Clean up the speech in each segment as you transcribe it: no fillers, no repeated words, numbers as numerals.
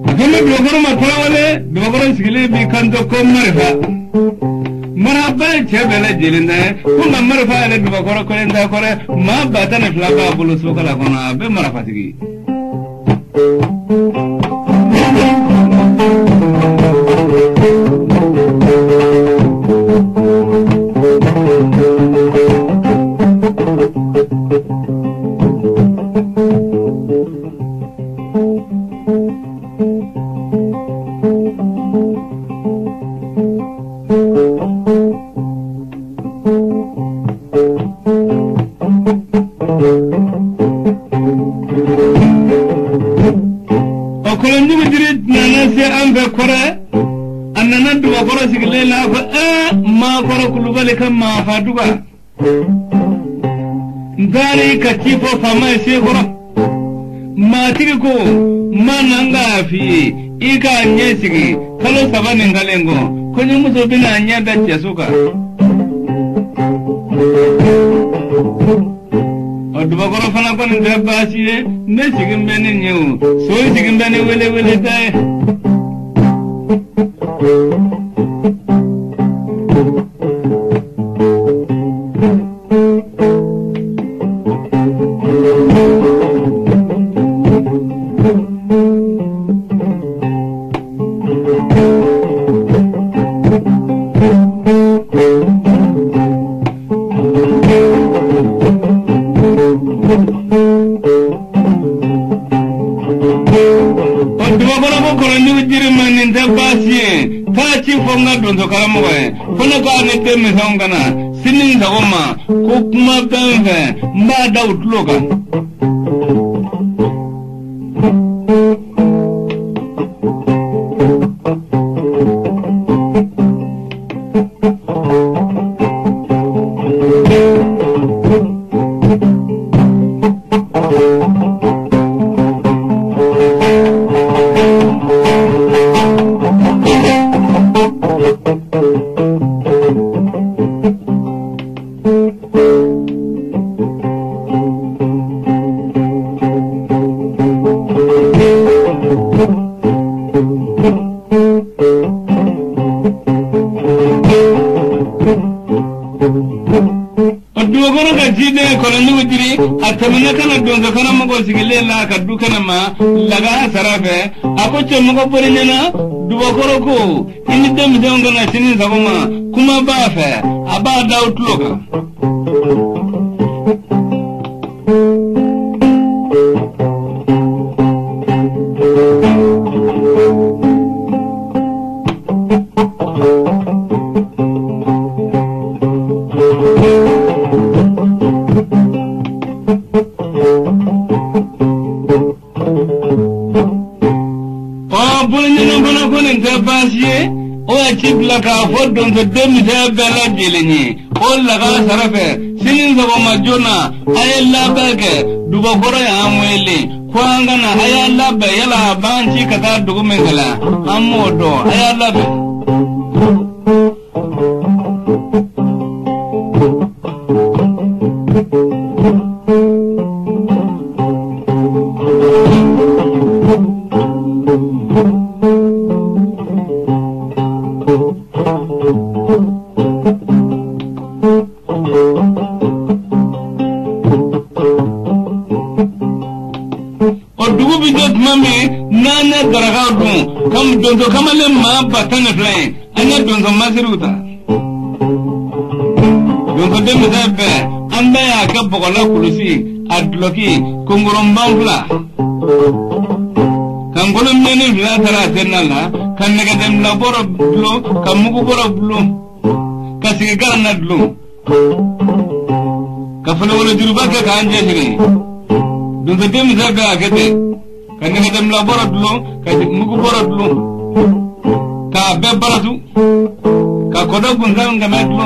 Akele dogoro matrawale dogoro sigile bi kanto ko marfa maraba chebele jilinda kuma marfa ale dogoro ko enda kore ma batane flaba bulu sokala kona be marfa tigi ma faduga ndari kachifo fama shekora ma tigiko mananga fi ika nyesigi kalo sabane ngalengo konyo muso bina nyada chesuka oduba goro fana kon ndabasiye ne sigimbene nyew so sigimbene wele tay sinin dagoma ko kuma benve mba daud loga la ka dukana ma laga sarafe akoche mugo borinyana dubakoro ko ini dem jonga na sinin saboma kuma bafe aba dautloka ka fodon to demi da bela jeleni o laga sarafe sinin zaba majona ayella bege duba goro ya amwele kwanga na ayalla be yala banchi kata dugu mengala amodo ayalla be donzo kamale ma batana fly anya donzo masiruta donzo dem zabe anda ya gabola kulusi adloki kongorom bambla kangolom nene vla tara tenala kannega dem laboro blo kamugo boro blo kasige garna blo kafalo wala diruba ka kanje hiri donzo dem zabe agete kannega dem laboro blo kamugo boro blo ka be baratu ka kodo gunga ngametlo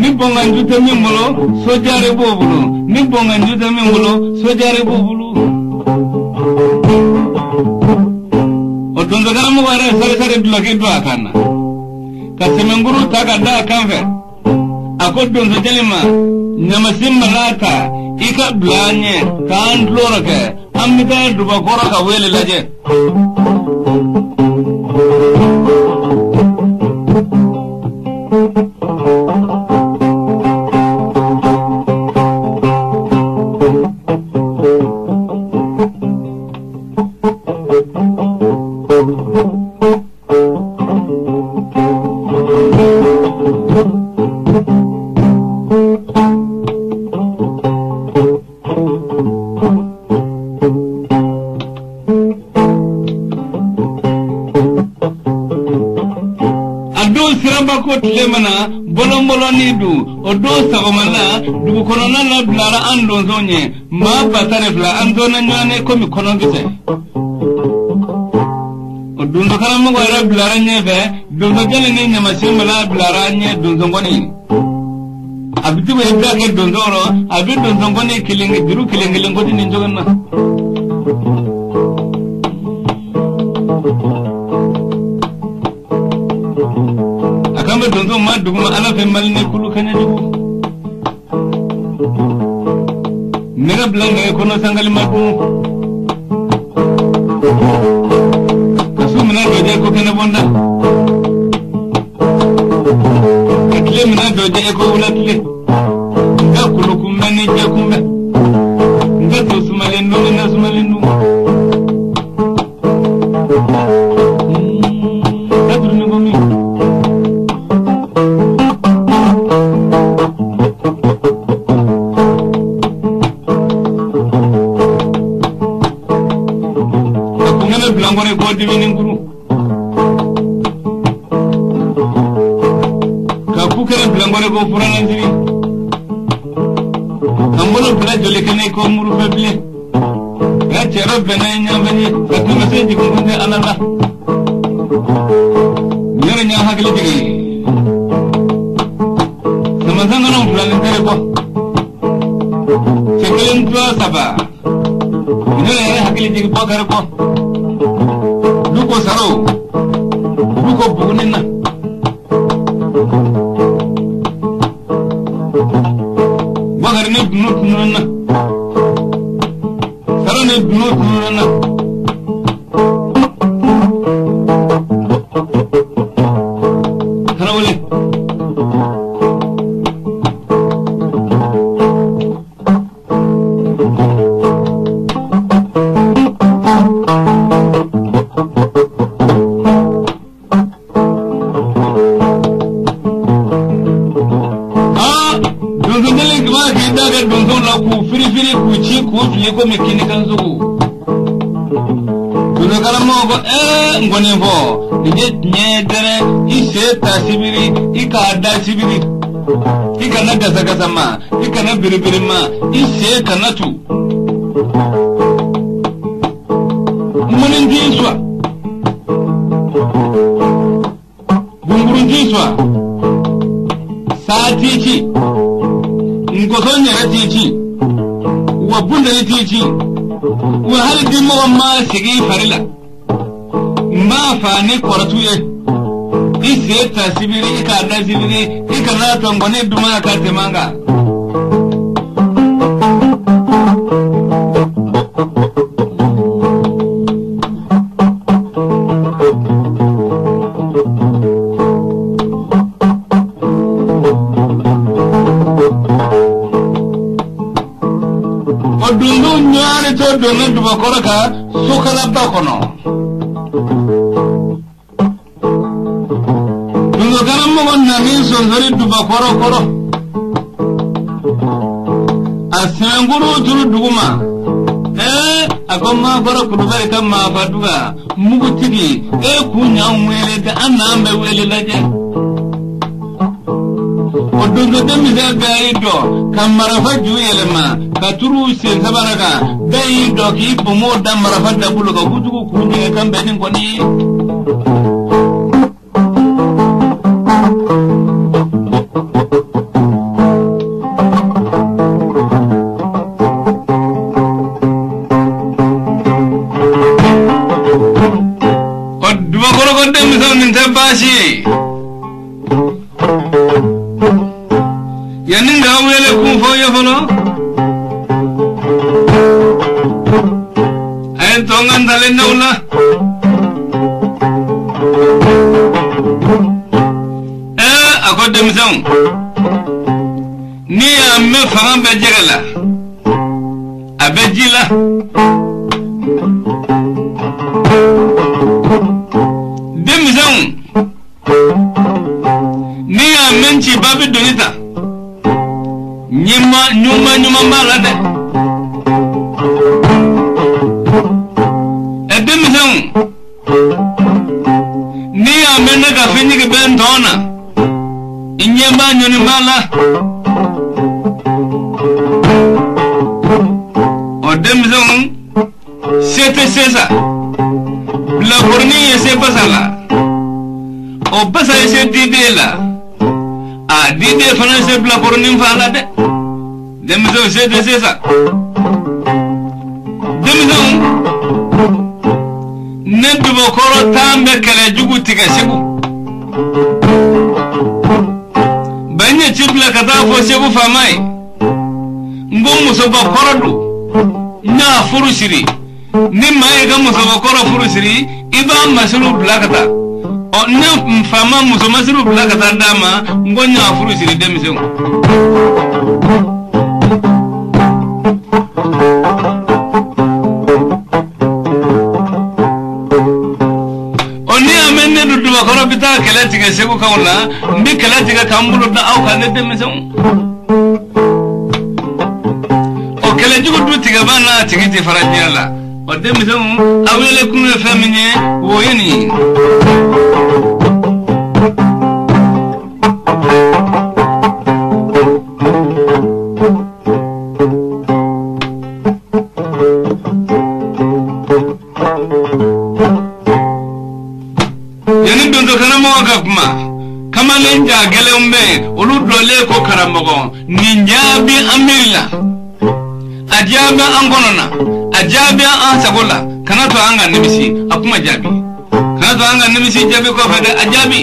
ni bongan jute mi molo sojare bobulu ni bongan jute mi molo sojare bobulu otondo garamu wara sare sare bloke do akana ka semenguru taga da kanve akod donzo jalima nyamasim malaka ika blanye kan lorake amita duba koraka wele laje lemana bolomolo ni du odo sagomana du konona la blara ando zonye ma batare fla ando na nyane komi konongise odo ndo kala mo wara blara nyebe do no jale ni nyama simala blara nye do zongoni abitu we bla ke do ndoro abitu do zongoni kilingi diru kilingi lengodi ni njogana akambe donzo ma duguma ala fe malne kulu kanya jugu mega blanga kono sangali matu kasu mina doje ko kana bonda kile mina doje ko ulatle ga kulu kumani je kumbe ga to sumale no na sumale no blangone ko divini nguru ka kukere blangone ko furana njiri ambolo bla jole kene ko muru feble ya chero bena nyambani ka message ko ngunde alala nyere nya hakili digi samazanga no fulani tere ko chekelen to saba nyere hakili digi bakar ko luko saro luko bugunina bakar ne dunut nuna saro ne dunut nuna harawle ko mekini kanzugu tuno kala mogo ngone fo nije nyedere ise tasibiri ikada sibiri ikana gasa gasa ma ikana biribiri ma ise kanatu munin jinswa gungurun jinswa satici ngoson nyaratici wa bunda ni tiji wa hal dimmo ma sigi farila ma fa ne koratu ye ise tasibiri ka da sibiri ikana tongone duma ka temanga odundu nyari to dona duba koraka sukala bakono dungo kana mo na min sonzori duba koro asenguru turu duguma akoma koro kudubare kama faduga mugutigi kunya mwele da anambe wele laje odungo demiza gaido kamara faju yelema katuru sen sabaraka gaido ki pomo damara fadda buluga gutugo kunye kambe nin koni odwa koro kodde misal min tabashi wele kun fo ye folo ay to ngandale nawla akode mizan ni amme fanga be jegala abejila demizan ni amme ci babi donita nyuma mala de edemizan ni amme na ga fini ke ben dona inyamba nyoni mala odemizon sete sesa la borni ese pasala o basa ese didela a dide fana se la borni fala de demizon sete sesa demizon nedu bokoro tambe kala jugu tiga segu banye chibla kata fo segu famai ngomu so bokoro nya furusiri ni mai ga muso bokoro furusiri iba masuru blakata o ne fama muso masuru blakata dama ngonya furusiri demizon bakoro bita kelati ga segu kawla mbi kelati ga kambulo da au kan de meson o kelati go duti ga bana tigiti farajala o de meson awele kunu feminye woyeni kamalenya gelembe uludole ko karamogo ninjabi amilla ajabi angonona ajabi ansagola kanato anga nimisi akuma jabi kanato anga nimisi jabi ko fade ajabi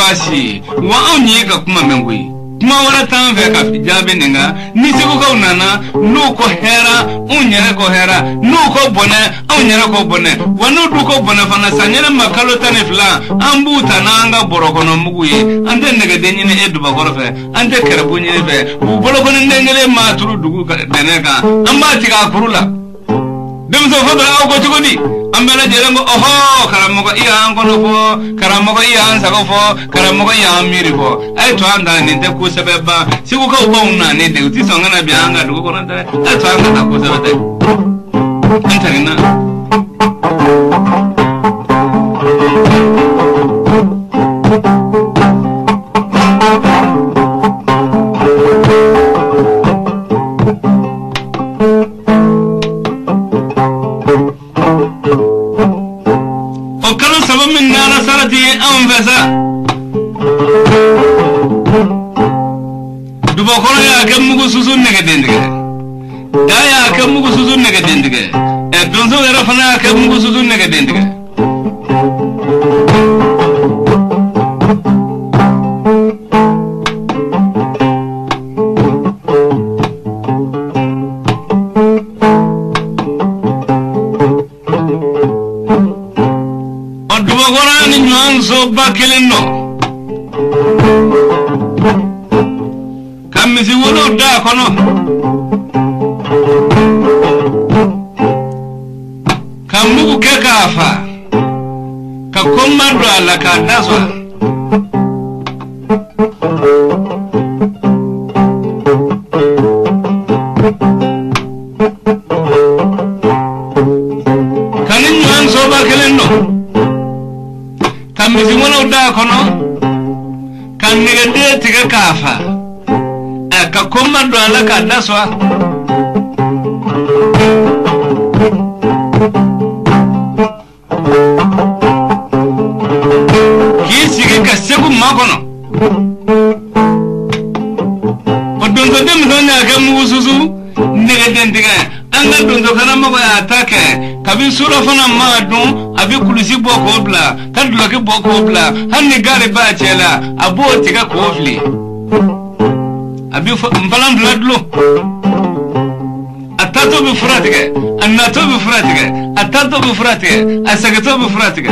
basi wa onye ga kuma mengwe kuma wala tan ve ka jabe ninga ni se ko nana no ko hera onyere ko hera no ko bone onyere ko bone wanu du ko bone fana sanyere makalo tane fla ambuta nanga boroko no muguye ande nega denyine edu ba gorofe ande kere bunyine fe bu boroko ndengele ma turu dugu denega amba tiga kurula dem so fadra aw ko tugodi ambela jerengo oho karamogo iya angono fo karamogo iya ansago fo karamogo iya amiri fo ay to anda ni de ku sebeba siku ka ubona ni de uti songana bi anga dugo kono de ay to anda ta ku sebete antarina dubakoro ya ke mugu susu nege dendige da ya ke mugu susu nege dendige e donzo era fana ya ke mugu susu nege dendige o dubakoro ni nwanzo bakeleno misi wolo da kono kamugu ke kafa ka komando ala ka daswa kanin yan so ba kelendo kamisi wolo da kono kan negede tiga kafa ka komando ala ka daswa kasegu makono odonzo dem donya ke mususu nege dendiga anga donzo kana mako ya atake kabi sura fana madun abi kulisi boko bla kadlo ke boko bla hanni gare ba chela abo tiga kofli abi mbalam bladlo atato bi furatige annato bi furatige atato bi furatige asagato bi furatige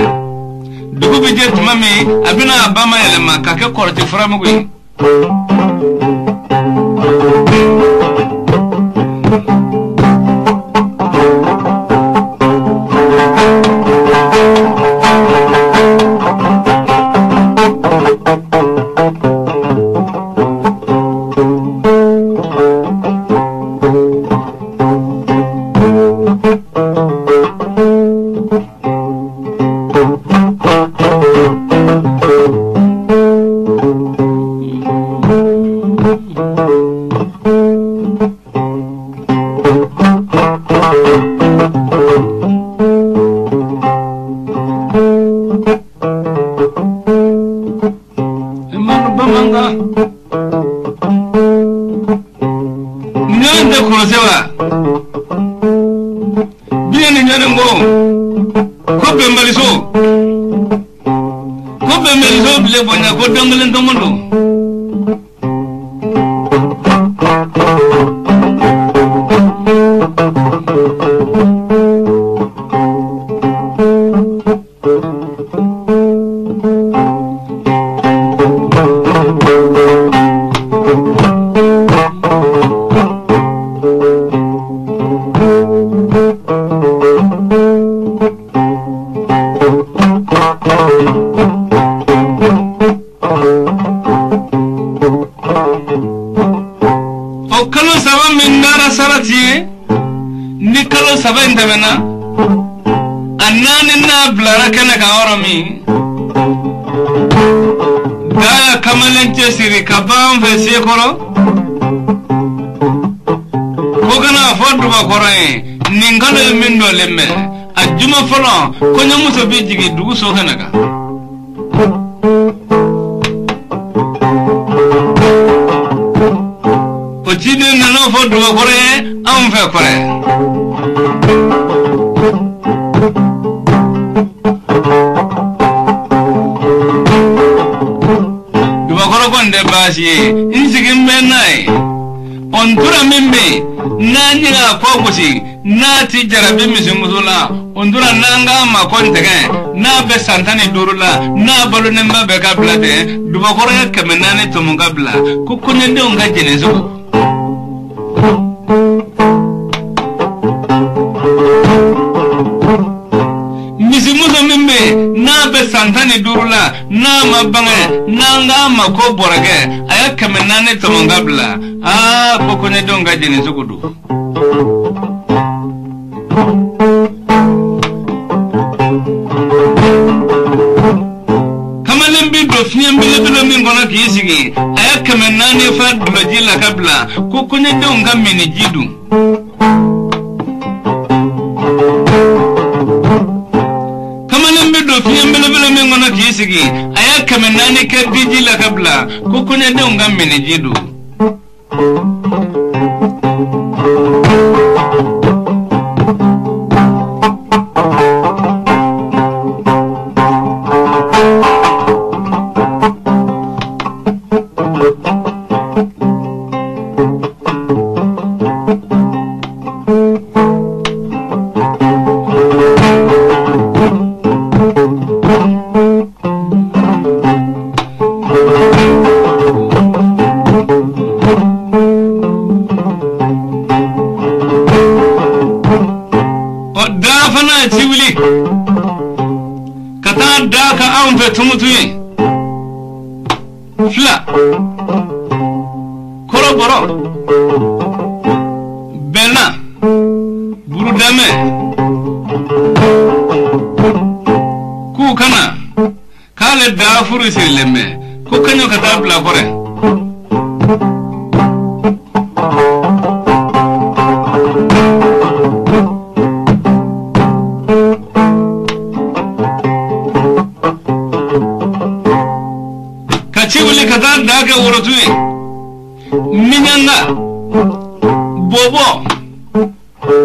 dugu bi jet mami abina abama elema kake korti furamugo nyande kurosewa biene nyane ngo ko bembaliso bile bonya ko dangalen tomondo nikalo saben demena annani na blara kana ka orami daya kamalenche siri kabam fesi koro kogana fodu ba korai ningalo mindo lemme ajuma folo konya muso bijigi dugu so kanaga ochide nano fodu ba korai amfe korai de basi insigin menai ondura mimbe nani ga kokusi nati jarabe misumuzula ondura nanga ma kontege na be santani durula na balu nemba be kabla de dubakoro ya kemenane tumunga bla kukunye de unga jenezo misimuzo mimbe na be santani durula na mabange nanga mako borage aya kemenane tumunga bla kukunye de unga jenezo kudu Bila mingona kisigi aya kemenane fa duloji la kabla kukunye de unga mini jidu kamalembe do fiembele bila mingona kisigi aya kemenane ke diji la kabla kukunye de unga mini jidu tumutuye fla koroboro bena burudame ku kana kale dafuru sileme ko kanyo katabla kore kachibuli katar daga urotui minyanga bobo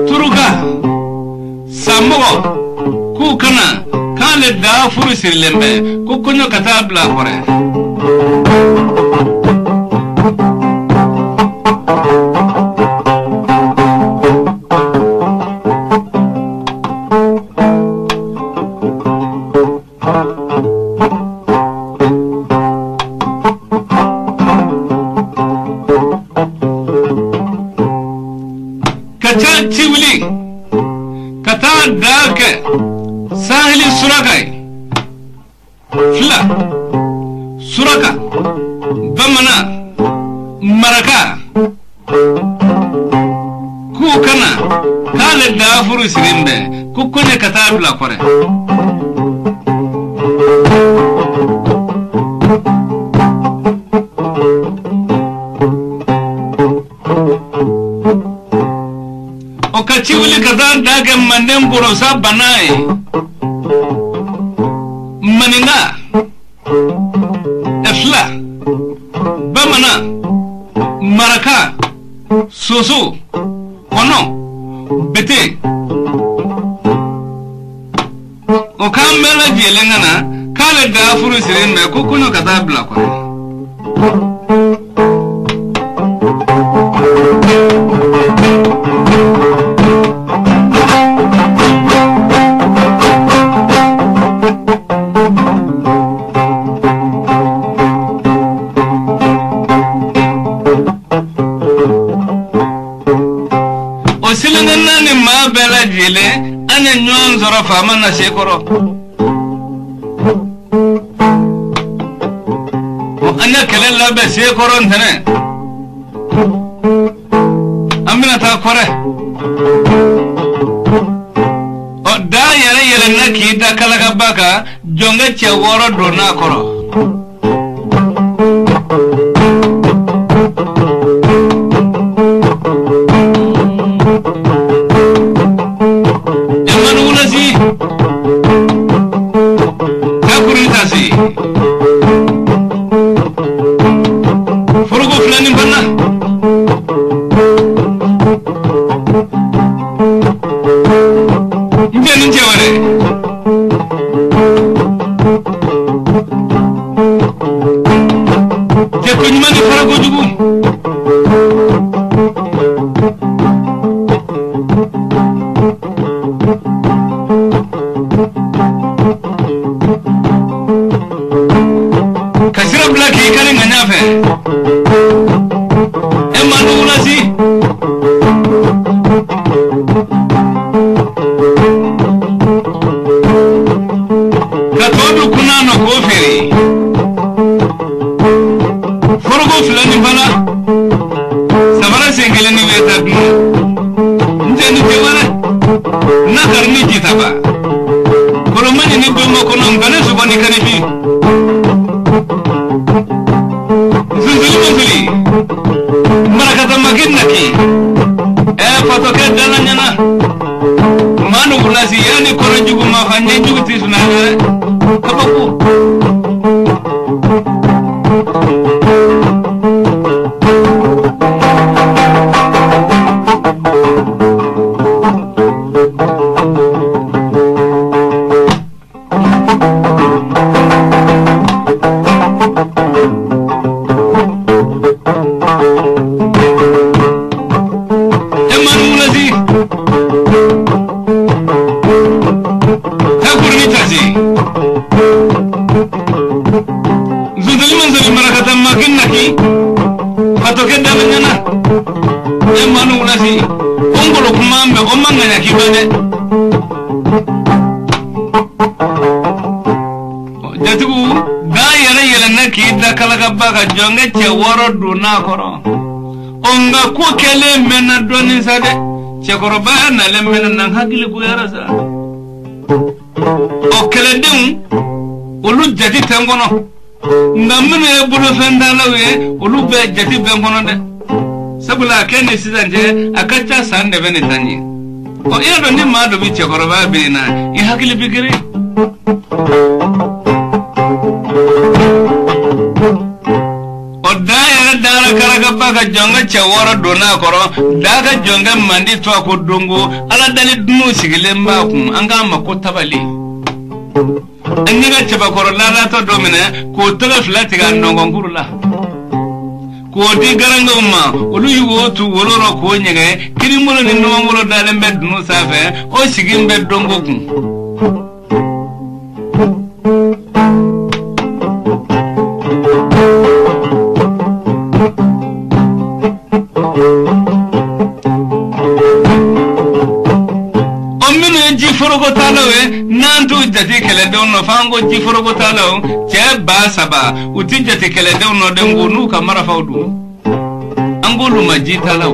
turuka samogo kukana kale dafuru sirlembe kukunyo katabla kore chibuli kata dake sahili surakai fla suraka bamana maraka kukana kale dafuru sirimbe kukunye katabla kore Okachiwili kazan dage mandem borosa banai maninga efla bamana maraka soso kono bete okamela jelengana kale dafuru sirenme kukuno katabla kore Osilengana ma bela jele ane nyon zoro fama na shekoro ane kelela be shekoro ntene amina ta kore o da yere na kita kalaga baka jonge cheworo dona koro Furugo fulani banna nje ninje wale je ko nyuma ni farago jugu kasira black ikale nganyafe emanu ulasi katodu kunano koferi forgo fulani bana sabara sengele ni weta dum njeni tewara na karni kitaba koromani ni domo kono ngane subani kanebi zuzuli marakata makinaki fotoke dalanyana manu ulasi yani korajugu mafanye jugu tisunana kabaku jonge che woro duna koro onga ku kele mena doni sade che koro ba na le mena nan hakili ku yarasa o kele dum ulu jadi tangono ngamne bulu fendalawe ulu be jadi bengono de sabula kene sizanje akacha sande bene tanyi o yado ni mado bi che koro ba bina I hakili bigiri dara karaga baga jonga chawara dona koro daga jonga mandi to ko dongo ala dali dunu sigile mbaku anga makota bali anniga chaba koro la to domine ko tola flati ga ndongo ngurula ko di garanga umma olu yugo tu woloro ko nyege kirimulo ni nongulo dale mbed dunu safe o sigimbe dongo ku nantu jati kele dewno fango jiforogo talaw che ba saba uti jati kele dewno dengo nu kamara fawdu angolu maji talaw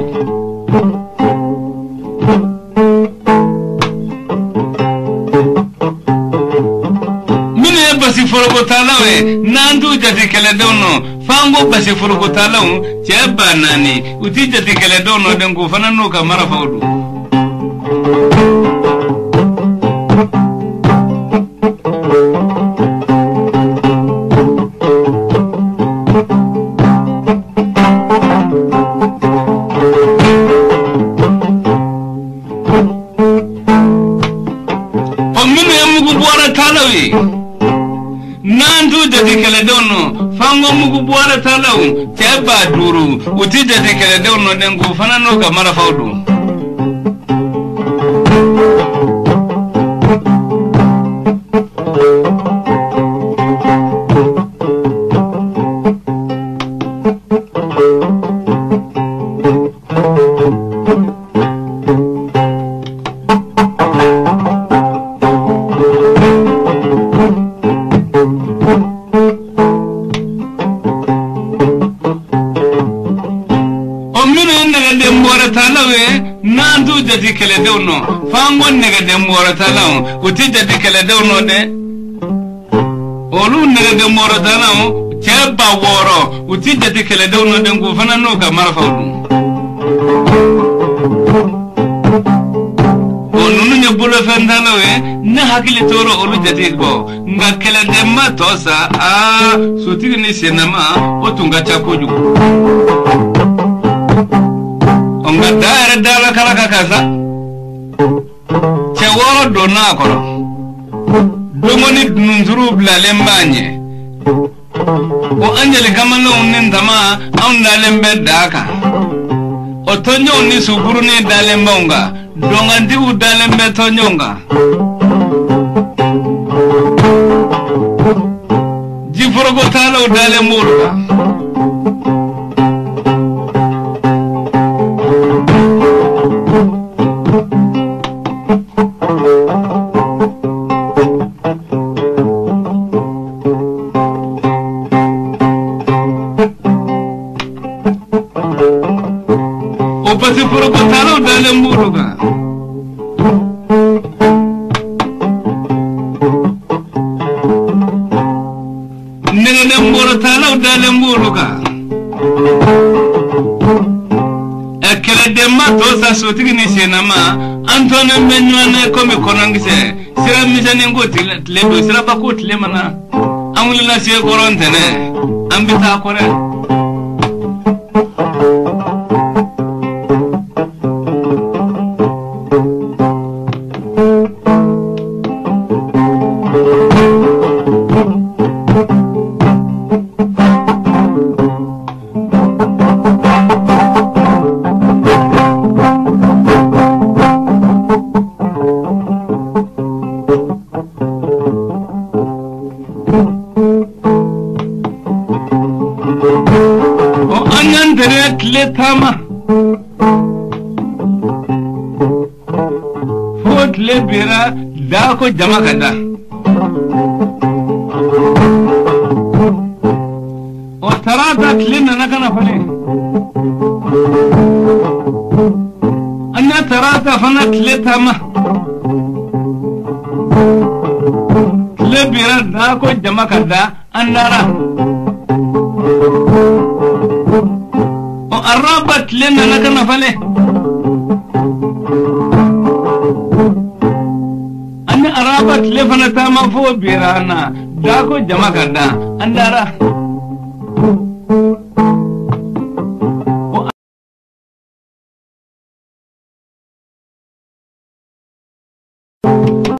mine basi forogo talaw nantu jati kele dewno fango basi forogo talaw che ba nani uti jati kele dewno dengo fananu kamara fawdu nandu jati kele dewno fango mugu buara talaw teba duru uti jati kele dewno dengo fanano ka mara fawdu nandu jati kele dewno fango nega demora talaw uti jati kele dewno de olu nega demora talaw cheba woro uti jati kele dewno de ngo fanano ka marfawdu onunu nyebulo fendalawe na hakili toro olu jati go nga kele demma tosa sutigi ni senama otunga chakoju onga dara kala kaza cheworo dona koro dongoni nunzuru blale mbanye o anjeli kamano unin tama aunda lembe daka o tonyo ni suburu ni dalemba unga donganti u dalembe tonyonga jiforogo tala u dalembuluka opasi forogo tala u dalembuluka nene demboro tala u dalembuluka ekele demma tosa sotigi ni senama antone menwane komi konangise sira misane ngoti lebo sira bakot lemana amulina sie korontene ambita kore letama fot lebira dako jamakada o tarata kana fale anna tarata fana tletama lebira da ko jamaka da annara o arabat lena nakana fale anna arabat lefana tama fo birana da ko jamaka da andara